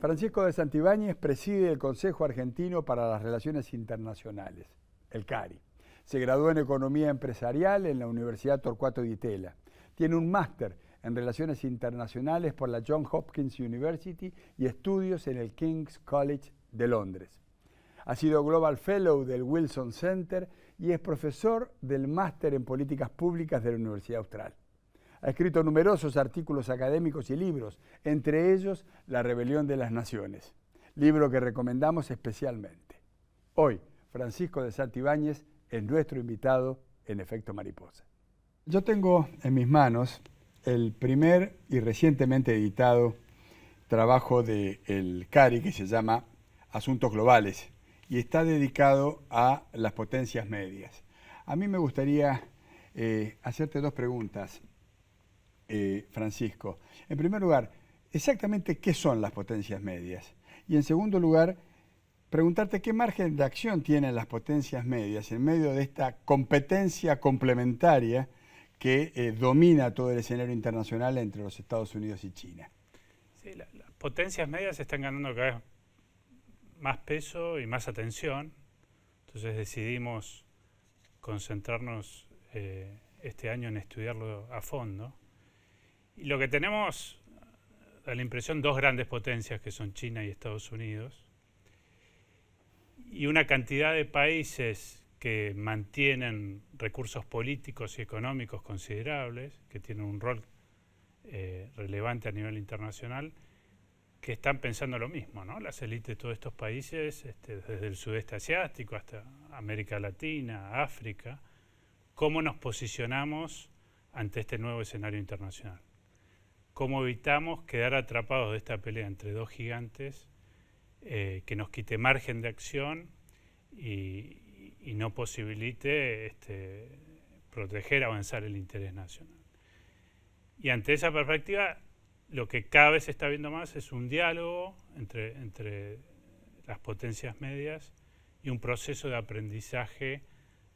Francisco de Santibáñez preside el Consejo Argentino para las Relaciones Internacionales, el CARI. Se graduó en Economía Empresarial en la Universidad Torcuato Di Tella. Tiene un máster en Relaciones Internacionales por la Johns Hopkins University y estudios en el King's College de Londres. Ha sido Global Fellow del Wilson Center y es profesor del Máster en Políticas Públicas de la Universidad Austral. Ha escrito numerosos artículos académicos y libros, entre ellos La Rebelión de las Naciones, libro que recomendamos especialmente. Hoy, Francisco de Santibáñez es nuestro invitado en Efecto Mariposa. Yo tengo en mis manos el primer y recientemente editado trabajo del CARI que se llama Asuntos Globales y está dedicado a las potencias medias. A mí me gustaría hacerte dos preguntas, Francisco. En primer lugar, exactamente qué son las potencias medias. Y en segundo lugar, preguntarte qué margen de acción tienen las potencias medias en medio de esta competencia complementaria que domina todo el escenario internacional entre los Estados Unidos y China. Sí, las potencias medias están ganando cada vez más peso y más atención. Entonces decidimos concentrarnos este año en estudiarlo a fondo. Y lo que tenemos, da la impresión, dos grandes potencias que son China y Estados Unidos. Y una cantidad de países que mantienen recursos políticos y económicos considerables, que tienen un rol relevante a nivel internacional, que están pensando lo mismo, ¿no? Las élites de todos estos países, desde el sudeste asiático hasta América Latina, África, cómo nos posicionamos ante este nuevo escenario internacional. Cómo evitamos quedar atrapados de esta pelea entre dos gigantes que nos quite margen de acción y no posibilite proteger, avanzar el interés nacional. Y ante esa perspectiva, lo que cada vez se está viendo más es un diálogo entre las potencias medias y un proceso de aprendizaje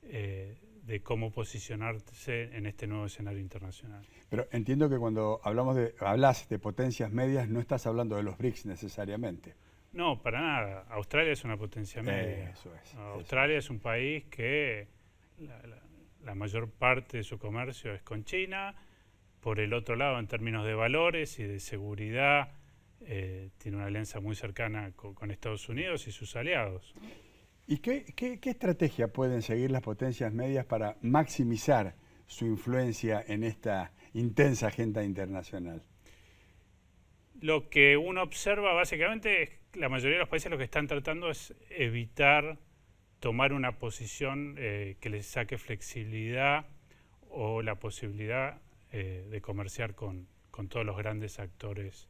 de cómo posicionarse en este nuevo escenario internacional. Pero entiendo que cuando hablas de potencias medias no estás hablando de los BRICS necesariamente. No, para nada. Australia es una potencia media. Eso es. Australia es un país que la mayor parte de su comercio es con China. Por el otro lado, en términos de valores y de seguridad, tiene una alianza muy cercana con Estados Unidos y sus aliados. ¿Y qué estrategia pueden seguir las potencias medias para maximizar su influencia en esta intensa agenda internacional? Lo que uno observa básicamente es que la mayoría de los países lo que están tratando es evitar tomar una posición que les saque flexibilidad o la posibilidad de comerciar con todos los grandes actores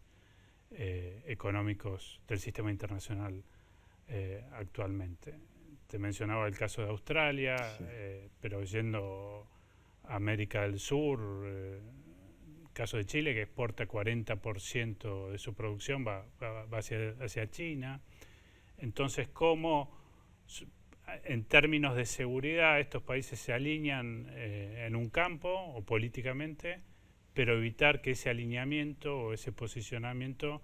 económicos del sistema internacional actualmente. Te mencionaba el caso de Australia, sí. Pero yendo a América del Sur, el caso de Chile, que exporta 40% de su producción, va hacia China. Entonces, ¿cómo en términos de seguridad estos países se alinean en un campo o políticamente, pero evitar que ese alineamiento o ese posicionamiento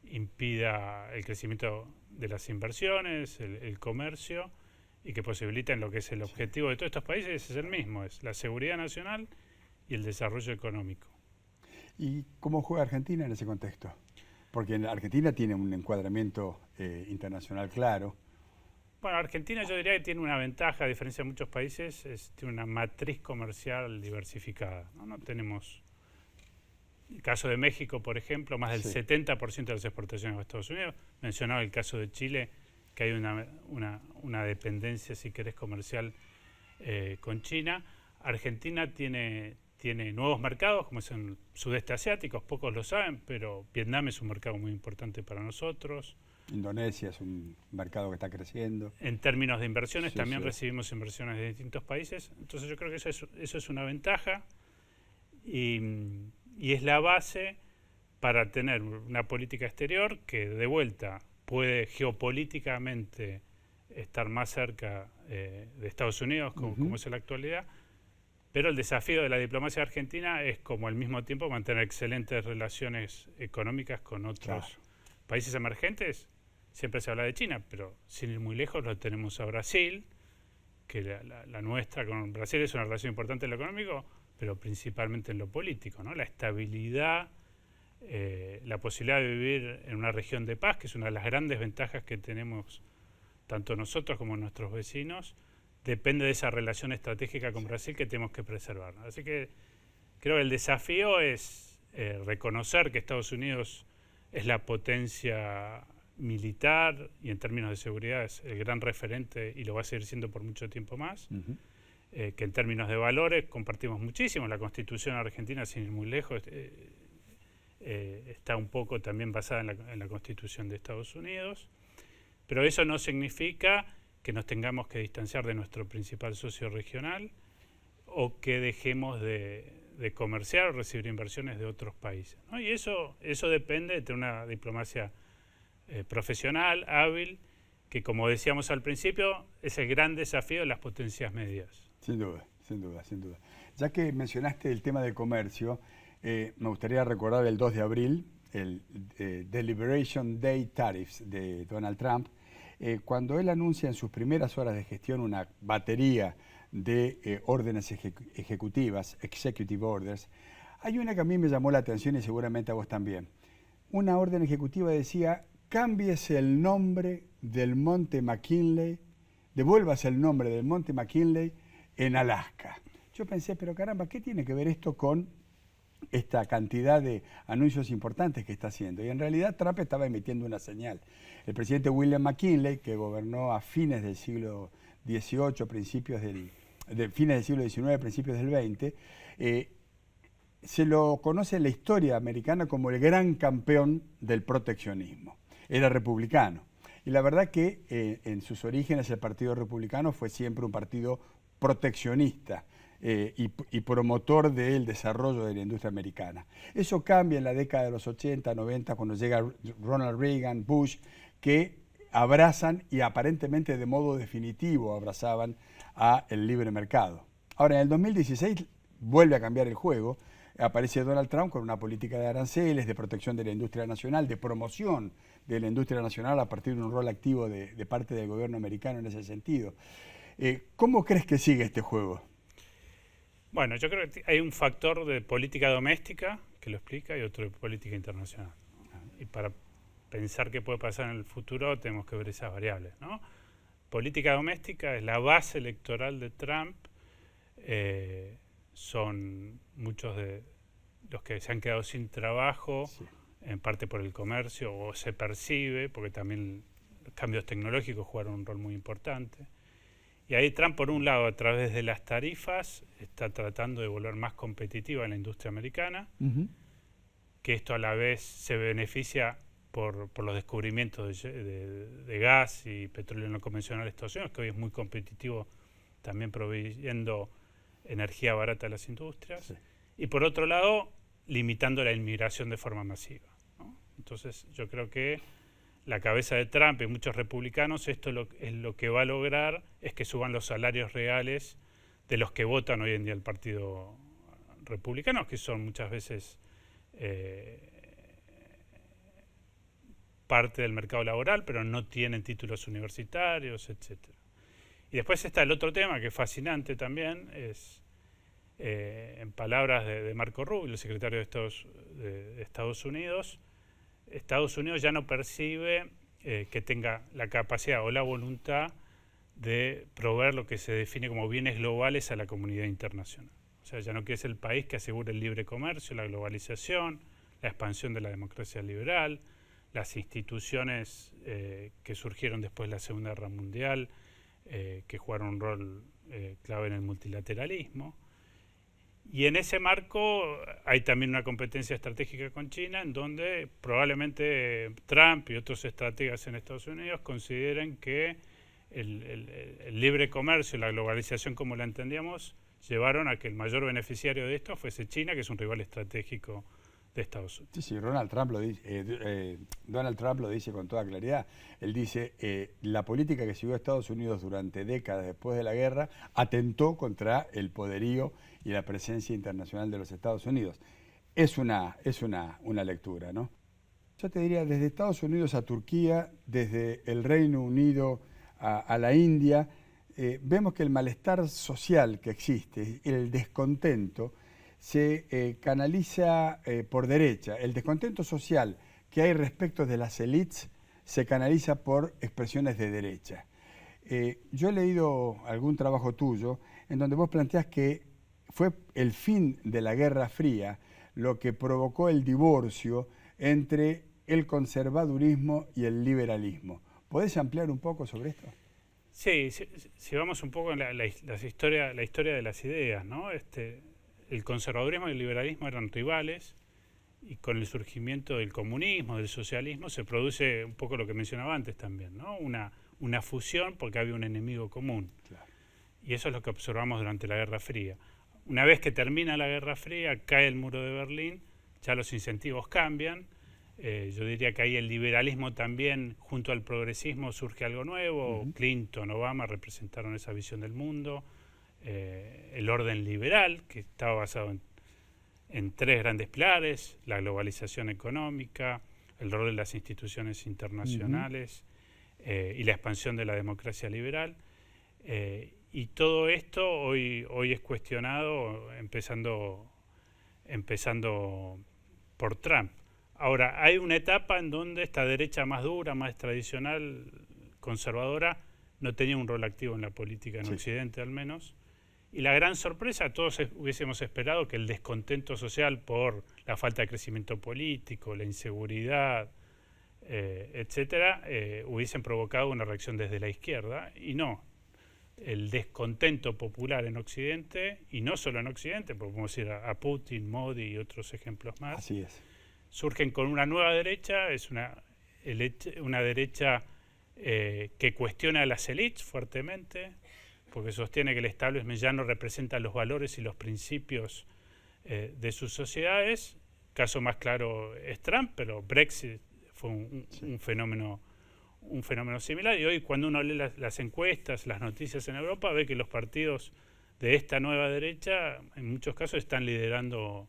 impida el crecimiento de las inversiones, el comercio, y que posibiliten lo que es el objetivo de todos estos países, es el mismo, es la seguridad nacional y el desarrollo económico. ¿Y cómo juega Argentina en ese contexto? Porque Argentina tiene un encuadramiento internacional claro. Bueno, Argentina yo diría que tiene una ventaja, a diferencia de muchos países, tiene una matriz comercial diversificada, ¿no? No tenemos, el caso de México, por ejemplo, más del 70% de las exportaciones a Estados Unidos. Mencionaba el caso de Chile, que hay una dependencia, si querés, comercial con China. Argentina tiene nuevos mercados, como es en el sudeste asiático, pocos lo saben, pero Vietnam es un mercado muy importante para nosotros. Indonesia es un mercado que está creciendo. En términos de inversiones, también recibimos inversiones de distintos países. Entonces yo creo que eso es una ventaja y es la base para tener una política exterior que, de vuelta, puede geopolíticamente estar más cerca de Estados Unidos, como es en la actualidad, pero el desafío de la diplomacia argentina es, como al mismo tiempo, mantener excelentes relaciones económicas con otros países emergentes siempre se habla de China, pero sin ir muy lejos lo tenemos a Brasil, que la nuestra con Brasil es una relación importante en lo económico, pero principalmente en lo político, ¿no? La estabilidad, la posibilidad de vivir en una región de paz, que es una de las grandes ventajas que tenemos tanto nosotros como nuestros vecinos, depende de esa relación estratégica con Brasil que tenemos que preservar, ¿no? Así que creo que el desafío es reconocer que Estados Unidos es la potencia militar y en términos de seguridad es el gran referente y lo va a seguir siendo por mucho tiempo más, que en términos de valores compartimos muchísimo. La Constitución argentina, sin ir muy lejos, está un poco también basada en la Constitución de Estados Unidos, pero eso no significa que nos tengamos que distanciar de nuestro principal socio regional o que dejemos de comerciar o recibir inversiones de otros países, ¿no? Y eso depende de tener una diplomacia profesional, hábil, que como decíamos al principio, es el gran desafío de las potencias medias. Sin duda, sin duda, sin duda. Ya que mencionaste el tema de comercio, me gustaría recordar el 2 de abril, el Deliberation Day Tariffs de Donald Trump, cuando él anuncia en sus primeras horas de gestión una batería de órdenes ejecutivas, executive orders. Hay una que a mí me llamó la atención y seguramente a vos también. Una orden ejecutiva decía: cámbiese el nombre del monte McKinley, devuélvase el nombre del monte McKinley en Alaska. Yo pensé, pero caramba, ¿qué tiene que ver esto con esta cantidad de anuncios importantes que está haciendo? Y en realidad Trump estaba emitiendo una señal. El presidente William McKinley, que gobernó a fines del siglo XVIII, fines del siglo XIX, principios del XX, se lo conoce en la historia americana como el gran campeón del proteccionismo. Era republicano. Y la verdad que en sus orígenes el Partido Republicano fue siempre un partido proteccionista y promotor del desarrollo de la industria americana. Eso cambia en la década de los 80, 90, cuando llega Ronald Reagan, Bush, que abrazan y aparentemente de modo definitivo abrazaban a el libre mercado. Ahora, en el 2016 vuelve a cambiar el juego. Aparece Donald Trump con una política de aranceles, de protección de la industria nacional, de promoción de la industria nacional a partir de un rol activo de parte del gobierno americano en ese sentido. ¿Cómo crees que sigue este juego? Bueno, yo creo que hay un factor de política doméstica que lo explica y otro de política internacional. Y para pensar qué puede pasar en el futuro tenemos que ver esas variables, ¿no? Política doméstica es la base electoral de Trump. Son muchos de los que se han quedado sin trabajo, sí, en parte por el comercio, o se percibe, porque también los cambios tecnológicos jugaron un rol muy importante. Y ahí Trump, por un lado, a través de las tarifas, está tratando de volver más competitiva en la industria americana, que esto a la vez se beneficia por los descubrimientos de gas y petróleo no convencional de Estados Unidos, que hoy es muy competitivo también proveyendo energía barata a las industrias, sí, y por otro lado, limitando la inmigración de forma masiva, ¿no? Entonces, yo creo que la cabeza de Trump y muchos republicanos, esto es lo que va a lograr, es que suban los salarios reales de los que votan hoy en día el Partido Republicano, que son muchas veces parte del mercado laboral, pero no tienen títulos universitarios, etcétera. Y después está el otro tema que es fascinante también, es en palabras de Marco Rubio, el secretario de Estados Unidos ya no percibe que tenga la capacidad o la voluntad de proveer lo que se define como bienes globales a la comunidad internacional. O sea, ya no quiere ser el país que asegure el libre comercio, la globalización, la expansión de la democracia liberal, las instituciones que surgieron después de la Segunda Guerra Mundial, que jugaron un rol clave en el multilateralismo. Y en ese marco hay también una competencia estratégica con China, en donde probablemente Trump y otros estrategas en Estados Unidos consideren que el libre comercio y la globalización como la entendíamos llevaron a que el mayor beneficiario de esto fuese China, que es un rival estratégico de Estados Unidos. Sí, sí, Donald Trump lo dice con toda claridad. Él dice, la política que siguió Estados Unidos durante décadas después de la guerra atentó contra el poderío y la presencia internacional de los Estados Unidos. Es una lectura, ¿no? yo te diría, desde Estados Unidos a Turquía, desde el Reino Unido a la India, vemos que el malestar social que existe, el descontento, se canaliza por derecha. El descontento social que hay respecto de las élites se canaliza por expresiones de derecha. Yo he leído algún trabajo tuyo en donde vos planteás que fue el fin de la Guerra Fría lo que provocó el divorcio entre el conservadurismo y el liberalismo. ¿Podés ampliar un poco sobre esto? Sí, si vamos un poco en la historia de las ideas, ¿no? El conservadurismo y el liberalismo eran rivales, y con el surgimiento del comunismo, del socialismo, se produce un poco lo que mencionaba antes también, ¿no? Una fusión porque había un enemigo común. Claro. Y eso es lo que observamos durante la Guerra Fría. Una vez que termina la Guerra Fría, cae el muro de Berlín, ya los incentivos cambian. Yo diría que ahí el liberalismo también, junto al progresismo, surge algo nuevo. Clinton, Obama representaron esa visión del mundo. El orden liberal, que estaba basado en tres grandes pilares: la globalización económica, el rol de las instituciones internacionales y la expansión de la democracia liberal. Y todo esto hoy es cuestionado, empezando por Trump. Ahora, hay una etapa en donde esta derecha más dura, más tradicional, conservadora, no tenía un rol activo en la política en Occidente al menos. Y la gran sorpresa, todos hubiésemos esperado que el descontento social por la falta de crecimiento político, la inseguridad, etcétera, hubiesen provocado una reacción desde la izquierda, y no. El descontento popular en Occidente, y no solo en Occidente, porque podemos ir a Putin, Modi y otros ejemplos más. Así es. Surgen con una nueva derecha, es una derecha que cuestiona a las élites fuertemente, porque sostiene que el establishment ya no representa los valores y los principios de sus sociedades. Caso más claro es Trump, pero Brexit fue un fenómeno similar, y hoy cuando uno lee las encuestas, las noticias en Europa, ve que los partidos de esta nueva derecha en muchos casos están liderando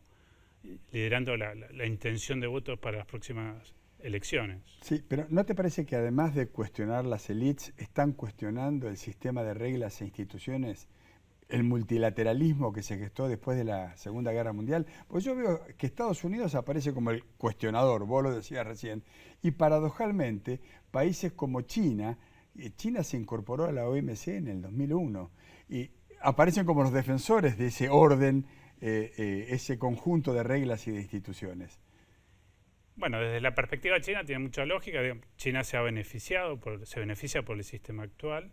la intención de voto para las próximas elecciones. Sí, pero ¿no te parece que además de cuestionar las élites, están cuestionando el sistema de reglas e instituciones, el multilateralismo que se gestó después de la Segunda Guerra Mundial? Pues yo veo que Estados Unidos aparece como el cuestionador, vos lo decías recién, y paradojalmente países como China se incorporó a la OMC en el 2001, y aparecen como los defensores de ese orden, ese conjunto de reglas y de instituciones. Bueno, desde la perspectiva china tiene mucha lógica. China se beneficia por el sistema actual.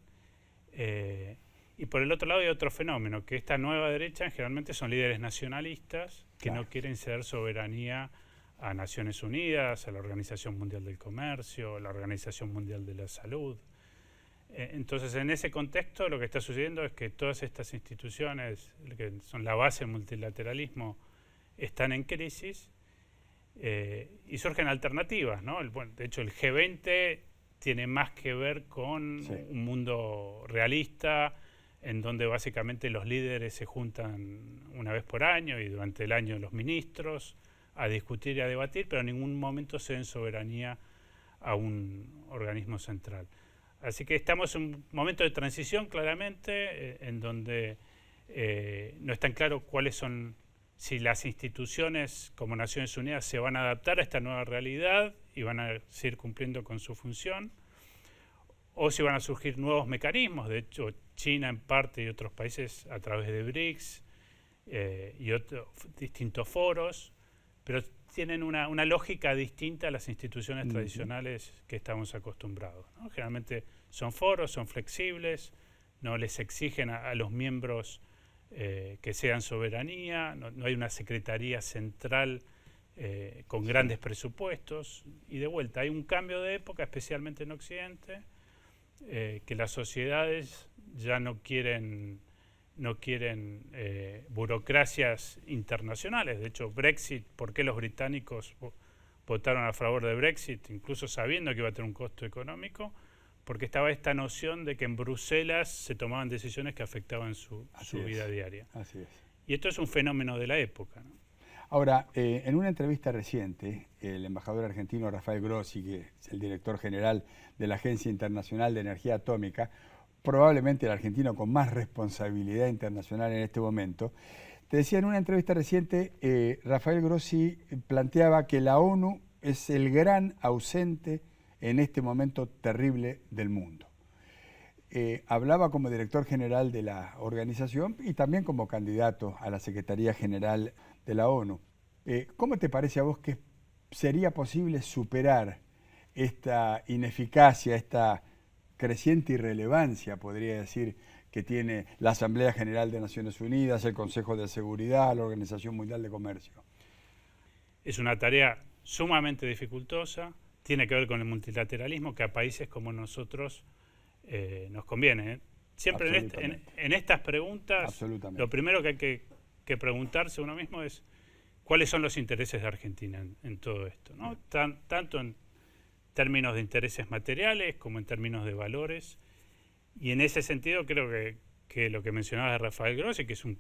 Y por el otro lado hay otro fenómeno, que esta nueva derecha generalmente son líderes nacionalistas que no quieren ceder soberanía a Naciones Unidas, a la Organización Mundial del Comercio, a la Organización Mundial de la Salud. Entonces, en ese contexto, lo que está sucediendo es que todas estas instituciones, que son la base del multilateralismo, están en crisis, y surgen alternativas, ¿no? De hecho, el G20 tiene más que ver con un mundo realista, en donde básicamente los líderes se juntan una vez por año y durante el año los ministros a discutir y a debatir, pero en ningún momento ceden soberanía a un organismo central. Así que estamos en un momento de transición claramente, en donde no es tan claro cuáles son, si las instituciones como Naciones Unidas se van a adaptar a esta nueva realidad y van a seguir cumpliendo con su función, o si van a surgir nuevos mecanismos. De hecho, China en parte y otros países a través de BRICS y distintos foros, pero tienen una lógica distinta a las instituciones tradicionales que estamos acostumbrados, ¿no? Generalmente son foros, son flexibles, no les exigen a los miembros que sean soberanía, no hay una secretaría central con grandes presupuestos, y de vuelta hay un cambio de época, especialmente en Occidente, que las sociedades ya no quieren burocracias internacionales. De hecho, Brexit, ¿por qué los británicos votaron a favor de Brexit, incluso sabiendo que iba a tener un costo económico? Porque estaba esta noción de que en Bruselas se tomaban decisiones que afectaban su vida diaria. Así es. Y esto es un fenómeno de la época, ¿no? Ahora, en una entrevista reciente, el embajador argentino Rafael Grossi, que es el director general de la Agencia Internacional de Energía Atómica, probablemente el argentino con más responsabilidad internacional en este momento, te decía en una entrevista reciente, Rafael Grossi planteaba que la ONU es el gran ausente en este momento terrible del mundo. Hablaba como director general de la organización y también como candidato a la Secretaría General de la ONU. ¿Cómo te parece a vos que sería posible superar esta ineficacia, esta creciente irrelevancia, podría decir, que tiene la Asamblea General de Naciones Unidas, el Consejo de Seguridad, la Organización Mundial de Comercio? Es una tarea sumamente dificultosa, tiene que ver con el multilateralismo que a países como nosotros nos conviene. Siempre en estas preguntas, lo primero que hay que preguntarse uno mismo es cuáles son los intereses de Argentina en todo esto, ¿no? Tanto en términos de intereses materiales como en términos de valores. Y en ese sentido creo que lo que mencionabas de Rafael Grossi, que es un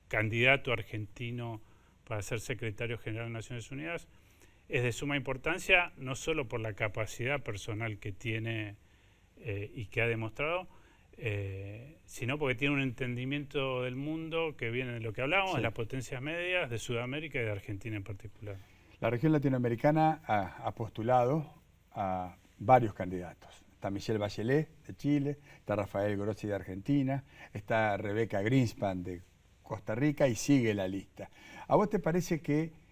candidato argentino para ser secretario general de Naciones Unidas, es de suma importancia, no solo por la capacidad personal que tiene y que ha demostrado, sino porque tiene un entendimiento del mundo que viene de lo que hablábamos, de las potencias medias, de Sudamérica y de Argentina en particular. La región latinoamericana ha postulado a varios candidatos. Está Michelle Bachelet de Chile, está Rafael Grossi de Argentina, está Rebeca Greenspan de Costa Rica y sigue la lista. ¿A vos te parece que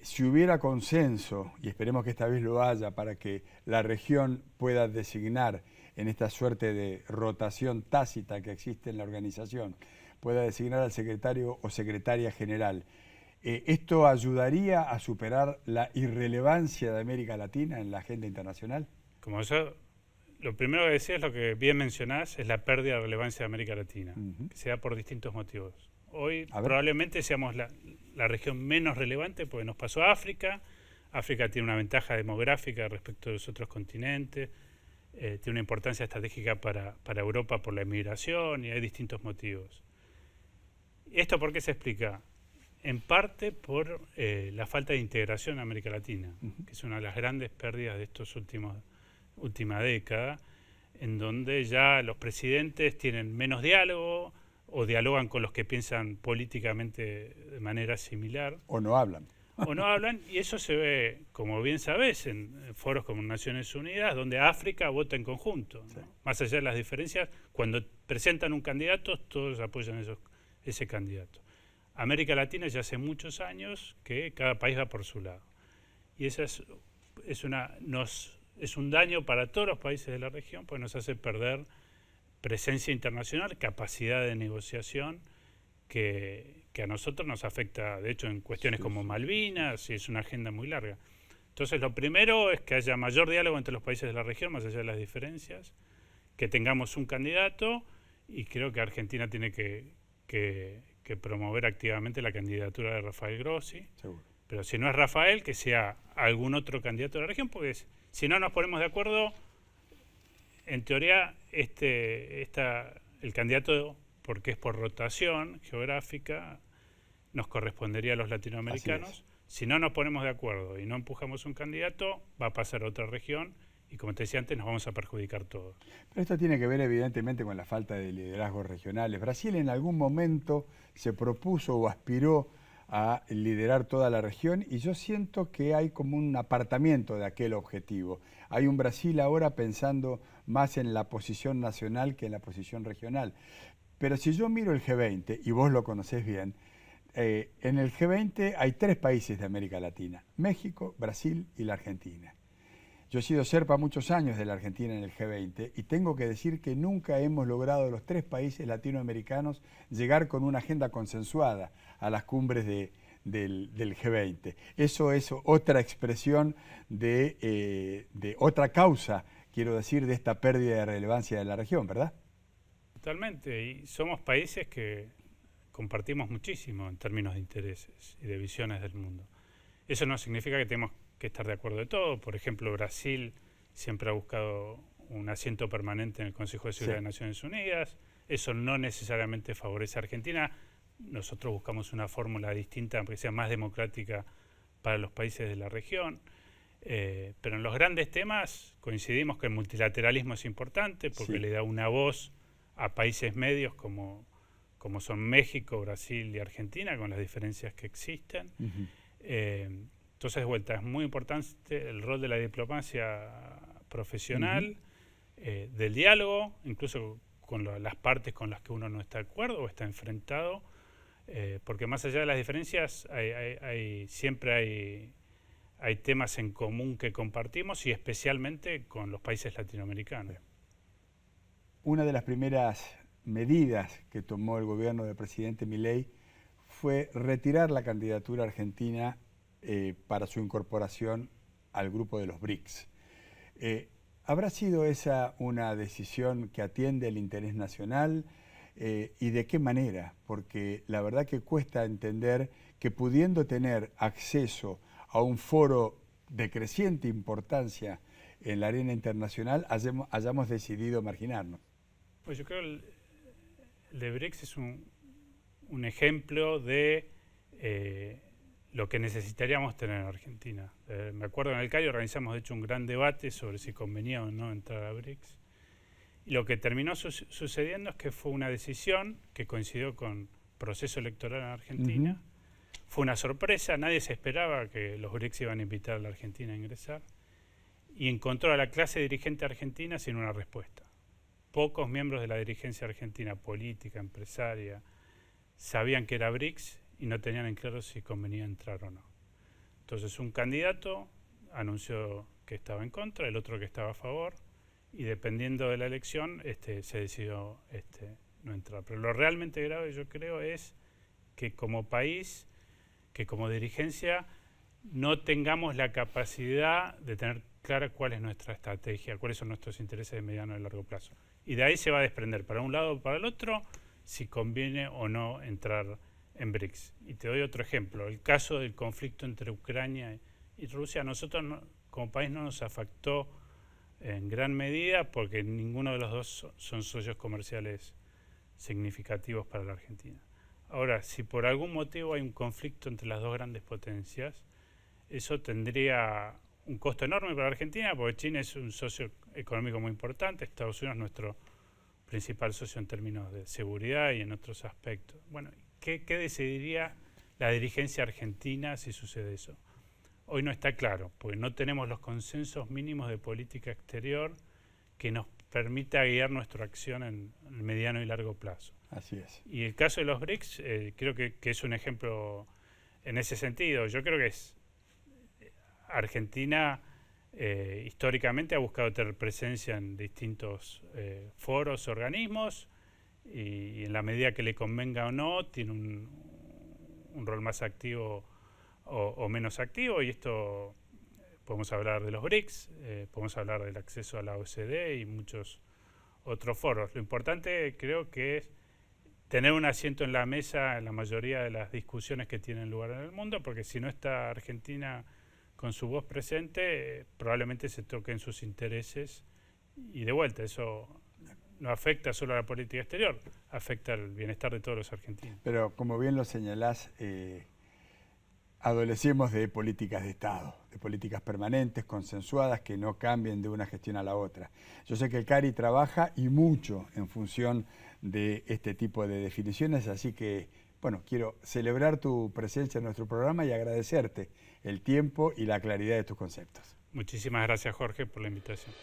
si hubiera consenso, y esperemos que esta vez lo haya, para que la región pueda designar en esta suerte de rotación tácita que existe en la organización, pueda designar al secretario o secretaria general, ¿esto ayudaría a superar la irrelevancia de América Latina en la agenda internacional? Como yo, lo primero que decía es lo que bien mencionás, es la pérdida de relevancia de América Latina, que se da por distintos motivos. Hoy probablemente seamos la región menos relevante porque nos pasó a África. África tiene una ventaja demográfica respecto de los otros continentes, tiene una importancia estratégica para Europa por la inmigración y hay distintos motivos. ¿Esto por qué se explica? En parte por la falta de integración en América Latina, que es una de las grandes pérdidas de estos última década, en donde ya los presidentes tienen menos diálogo o dialogan con los que piensan políticamente de manera similar. O no hablan. O no hablan, y eso se ve, como bien sabes, en foros como Naciones Unidas, donde África vota en conjunto, ¿no? Más allá de las diferencias, cuando presentan un candidato, todos apoyan ese candidato. América Latina ya hace muchos años que cada país va por su lado. Y esa es un daño para todos los países de la región, porque nos hace perder presencia internacional, capacidad de negociación, que a nosotros nos afecta, de hecho, en cuestiones como Malvinas, y es una agenda muy larga. Entonces, lo primero es que haya mayor diálogo entre los países de la región, más allá de las diferencias, que tengamos un candidato, y creo que Argentina tiene que promover activamente la candidatura de Rafael Grossi. Seguro. Pero si no es Rafael, que sea algún otro candidato de la región, porque si no nos ponemos de acuerdo, en teoría el candidato, porque es por rotación geográfica, nos correspondería a los latinoamericanos. Si no nos ponemos de acuerdo y no empujamos un candidato, va a pasar a otra región y, como te decía antes, nos vamos a perjudicar todos. Pero esto tiene que ver evidentemente con la falta de liderazgos regionales. Brasil en algún momento se propuso o aspiró a liderar toda la región y yo siento que hay como un apartamiento de aquel objetivo. Hay un Brasil ahora pensando más en la posición nacional que en la posición regional. Pero si yo miro el G20, y vos lo conocés bien, en el G20 hay 3 países de América Latina: México, Brasil y la Argentina. Yo he sido Sherpa muchos años de la Argentina en el G20 y tengo que decir que nunca hemos logrado los 3 países latinoamericanos llegar con una agenda consensuada a las cumbres del G20. Eso es otra expresión de otra causa, quiero decir, de esta pérdida de relevancia de la región, ¿verdad? Totalmente, y somos países que compartimos muchísimo en términos de intereses y de visiones del mundo. Eso no significa que tenemos que estar de acuerdo de todo. Por ejemplo, Brasil siempre ha buscado un asiento permanente en el Consejo de Seguridad de Naciones Unidas. Eso no necesariamente favorece a Argentina, nosotros buscamos una fórmula distinta, que sea más democrática para los países de la región. Pero en los grandes temas coincidimos que el multilateralismo es importante porque le da una voz a países medios como son México, Brasil y Argentina, con las diferencias que existen. Entonces, de vuelta, es muy importante el rol de la diplomacia profesional, del diálogo, incluso con las partes con las que uno no está de acuerdo o está enfrentado, porque más allá de las diferencias siempre hay temas en común que compartimos, y especialmente con los países latinoamericanos. Una de las primeras medidas que tomó el gobierno del presidente Milei fue retirar la candidatura argentina para su incorporación al grupo de los BRICS. ¿Habrá sido esa una decisión que atiende el interés nacional? ¿Y de qué manera? Porque la verdad que cuesta entender que, pudiendo tener acceso a un foro de creciente importancia en la arena internacional, hayamos decidido marginarnos. Pues yo creo que el de BRICS es un ejemplo de lo que necesitaríamos tener en Argentina. Me acuerdo en el CARI organizamos de hecho un gran debate sobre si convenía o no entrar a BRICS. Y lo que terminó sucediendo es que fue una decisión que coincidió con proceso electoral en Argentina. Fue una sorpresa, nadie se esperaba que los BRICS iban a invitar a la Argentina a ingresar. Y encontró a la clase dirigente argentina sin una respuesta. Pocos miembros de la dirigencia argentina, política, empresaria, sabían que era BRICS y no tenían en claro si convenía entrar o no. Entonces un candidato anunció que estaba en contra, el otro que estaba a favor, y dependiendo de la elección se decidió no entrar. Pero lo realmente grave, yo creo, es que como país, que como dirigencia, no tengamos la capacidad de tener clara cuál es nuestra estrategia, cuáles son nuestros intereses de mediano y largo plazo. Y de ahí se va a desprender para un lado o para el otro si conviene o no entrar en BRICS. Y te doy otro ejemplo, el caso del conflicto entre Ucrania y Rusia. A nosotros como país no nos afectó en gran medida porque ninguno de los dos son socios comerciales significativos para la Argentina. Ahora, si por algún motivo hay un conflicto entre las dos grandes potencias, eso tendría un costo enorme para la Argentina, porque China es un socio económico muy importante, Estados Unidos es nuestro principal socio en términos de seguridad y en otros aspectos. Bueno, ¿qué decidiría la dirigencia argentina si sucede eso? Hoy no está claro, porque no tenemos los consensos mínimos de política exterior que nos permita guiar nuestra acción en el mediano y largo plazo. Así es. Y el caso de los BRICS creo que es un ejemplo en ese sentido. Yo creo que Argentina históricamente ha buscado tener presencia en distintos foros, organismos, y en la medida que le convenga o no, tiene un rol más activo o menos activo, y esto podemos hablar de los BRICS, podemos hablar del acceso a la OCDE y muchos otros foros. Lo importante creo que es tener un asiento en la mesa en la mayoría de las discusiones que tienen lugar en el mundo, porque si no está Argentina con su voz presente, probablemente se toquen sus intereses, y de vuelta, eso no afecta solo a la política exterior, afecta al bienestar de todos los argentinos. Pero como bien lo señalás, adolecemos de políticas de Estado, de políticas permanentes, consensuadas, que no cambien de una gestión a la otra. Yo sé que el CARI trabaja y mucho en función de este tipo de definiciones, así que, bueno, quiero celebrar tu presencia en nuestro programa y agradecerte el tiempo y la claridad de tus conceptos. Muchísimas gracias, Jorge, por la invitación.